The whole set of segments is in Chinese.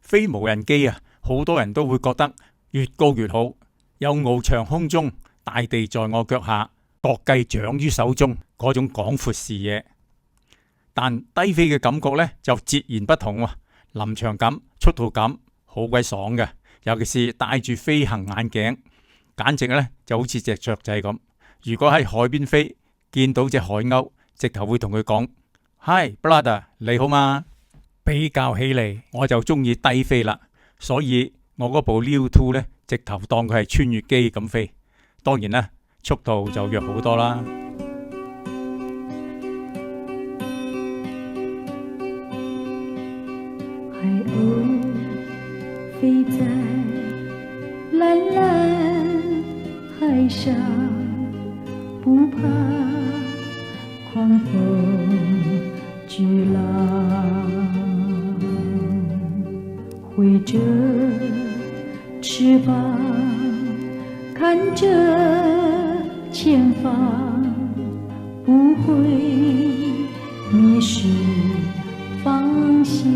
飛無人機啊，好多人都會覺得越高越好，有翱翔空中，大地在我腳下，國際掌於手中嗰種廣闊視野。但低飛嘅感覺呢，就截然不同喎，臨場感、速度感好鬼爽嘅，尤其是戴住飛行眼鏡，簡直呢就好似隻雀仔咁。如果喺海邊飛，見到隻海鷗，直頭會同佢講：Hi brother， 你好嘛？比較起嚟，我就中意低飛啦，所以我嗰部 Neo 2呢，直頭當佢係穿越機咁飛。當然啦，速度就弱好多啦。海鸥飛在藍藍海上，不怕狂風巨浪，揮着翅膀看着前方，不會迷失方向，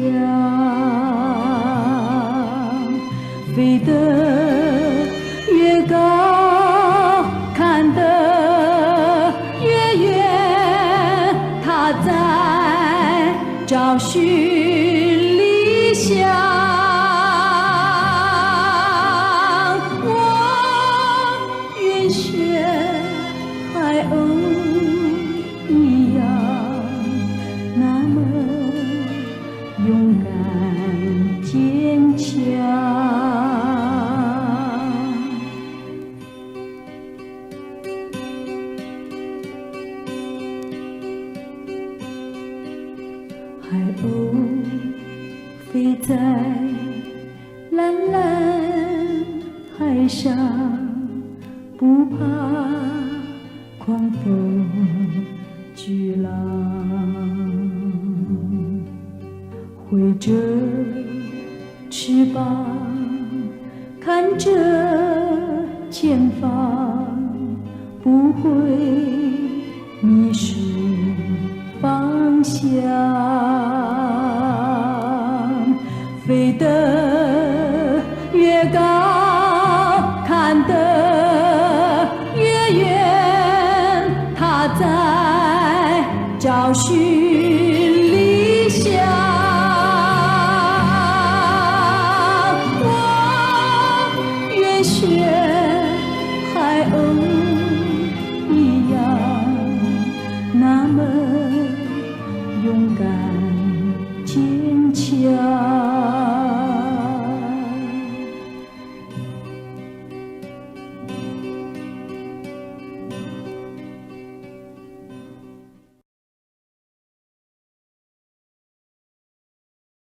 飛得越高，看得越遠，他在找尋理想。我願學海鷗一樣，那麼勇敢堅強。海鷗飛在藍藍海上，不怕狂風巨浪，揮着翅膀看着前方，不會迷失方向，飛得越高，看得越遠，他在找尋理想。我願學海鷗